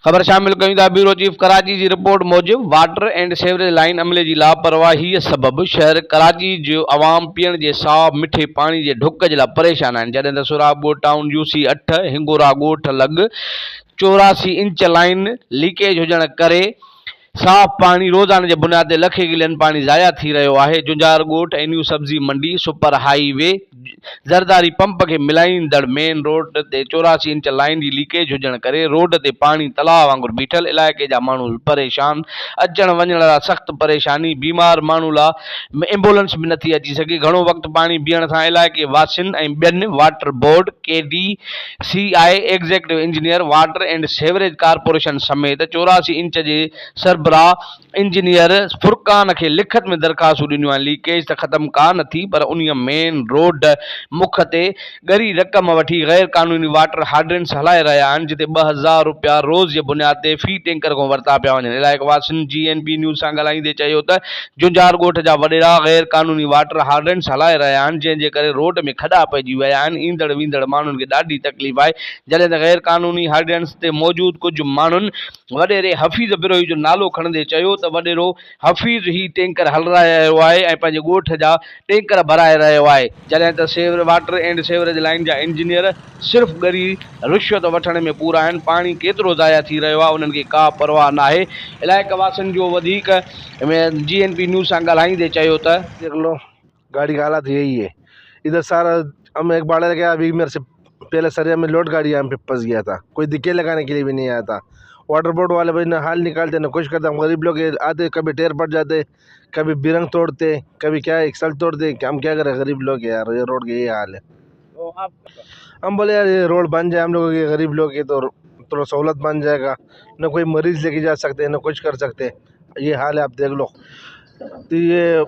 ख़बर शामिल कयूं था। ब्यूरो चीफ कराची जी रिपोर्ट मूजिब वाटर एंड सेवरेज लाइन अमले जी लापरवाही सबबि शहर कराची जो अवाम पीअण जे साफ़ मिठे पाणी जे ढुक जे लाइ परेशान आहिनि। जॾहिं त सुराब ॻोठ टाउन यूसी 8 हिंगोरा ॻोठ लॻ 84 इंच लाइन लीकेज हुजण करे साफ़ पानी रोज़ाना जे बुनियाद ते लखे किलियन पानी ज़ाया थी रहियो आहे। जुंजार ॻोठ न्यू सब्जी मंडी सुपर हाईवे ज़रदारी पंप के मिलाईंदड़ मेन रोड ते 84 इंच लाइन जी लीकेज हुजण करे रोड ते पानी तलाव वांगुरु बीठल। इलाइक़े जा माण्हू परेशान, अचण वञण लाइ सख़्त परेशानी, बीमार माण्हू लाइ एम्बुलेंस भी नथी अची सघे। घणो वक्त पानी बीहण सां इलाइक़े वासियुनि ऐं ॿियनि water board KDCI executive engineer water and sewerage corporation समेत 84 इंच जे सरबराह इंजीनियर फुरकान खे लिखत में दरखास्तूं ॾिनियूं आहिनि। लीकेज त ख़त्म कान थी पर उन मेन रोड मुख ते ॻरी रक़म वठी गैर कानूनी वाटर हाइड्रेंट्स हलाए रहिया आहिनि, जिते 2000 रुपया रोज़ जे बुनियाद ते फी टैंकर खां वरिता पिया वञनि। इलाइक़े वासियुनि GNB न्यूज़ सां ॻाल्हाईंदे चयो त जुंजार ॻोठ जा वॾेरा गैर कानूनी वाटर हाइड्रेंट्स हलाए रहिया आहिनि, जंहिंजे करे रोड में खॾा पइजी विया आहिनि। ईंदड़ वेंदड़ माण्हुनि खे ॾाढी तकलीफ़ आहे। जॾहिं त गैर कानूनी हाइड्रेंट्स ते मौजूदु कुझु माण्हुनि वॾेरे हफ़ीज़ बिरोही जो नालो खणंदे चयो त वॾेरो हफ़ीज़ ही टैंकर हलाए रहियो आहे ऐं पंहिंजे ॻोठ जा टैंकर भराए रहियो आहे। जॾहिं त वाटर एंड सेवरेज लाइन जा इंजीनियर सिर्फ़ ॻरी रिश्वत वठण में पूरा आहिनि। पाणी केतिरो ज़ाया थी रहियो आहे उन्हनि खे का परवाह न आहे। इलाइक़े वासियुनि जो वधीक GNB न्यूज़ सां ॻाल्हाईंदे चयो त देख लो गाड़ी का हालत यही है। इधर सारा हम एक बाड़ा गया, अभी मेरे से पहले सरिया में लोड गाड़ी यहाँ पे फंस गया था, कोई दिक्कत लगाने के लिए भी नहीं आया था। वाटर बोर्ड वाले भाई ना हाल निकालते ना कुछ करते। हम गरीब लोग आते, कभी टेर पड़ जाते, कभी बिरंग तोड़ते, कभी क्या एक्सल तोड़ते। हम क्या करें, गरीब लोग यार, ये रोड का ये हाल है। तो आप हम बोले यार ये रोड बन जाए, हम लोगों के गरीब लोग की तो थोड़ा सहूलत बन जाएगा। न कोई मरीज लेके जा सकते, न कुछ कर सकते, ये हाल है। आप देख लो तो ये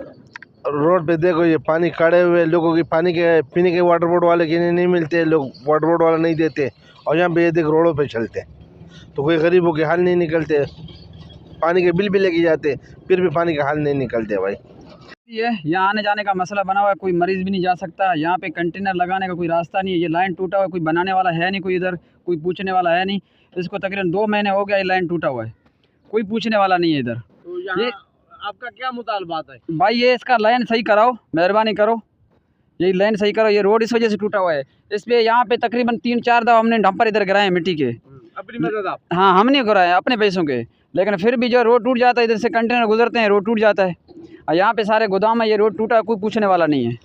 रोड पे देखो, ये पानी खड़े हुए लोगों की पानी के पीने के वाटर बोर्ड वाले के नहीं मिलते, लोग वाटर बोर्ड वाला नहीं देते। और यहाँ पे ये देख रोडों पे चलते तो कोई गरीबों के हाल नहीं निकलते। पानी के बिल भी लेके जाते, फिर भी पानी का हाल नहीं निकलते भाई। ये यहाँ आने जाने का मसला बना हुआ है, कोई मरीज भी नहीं जा सकता। यहाँ पे कंटेनर लगाने का कोई रास्ता नहीं है। ये लाइन टूटा हुआ है, कोई बनाने वाला है नहीं, कोई इधर कोई पूछने वाला है नहीं। इसको तकरीबन 2 महीने हो गया, ये लाइन टूटा हुआ है, कोई पूछने वाला नहीं है इधर। तो यहाँ आपका क्या मुतालबात है? भाई ये इसका लाइन सही कराओ, मेहरबानी करो, ये लाइन सही करो। ये रोड इस वजह से टूटा हुआ है। इस पे यहाँ पे तकरीबन 3-4 दफ़ा हमने डंपर इधर गिराए हैं मिट्टी के, अपनी मदद आप? हाँ हमने गिराए अपने पैसों के, लेकिन फिर भी जो रोड टूट जाता है, इधर से कंटेनर गुजरते हैं, रोड टूट जाता है। और यहाँ पे सारे गोदाम है, ये रोड टूटा, कोई पूछने वाला नहीं है।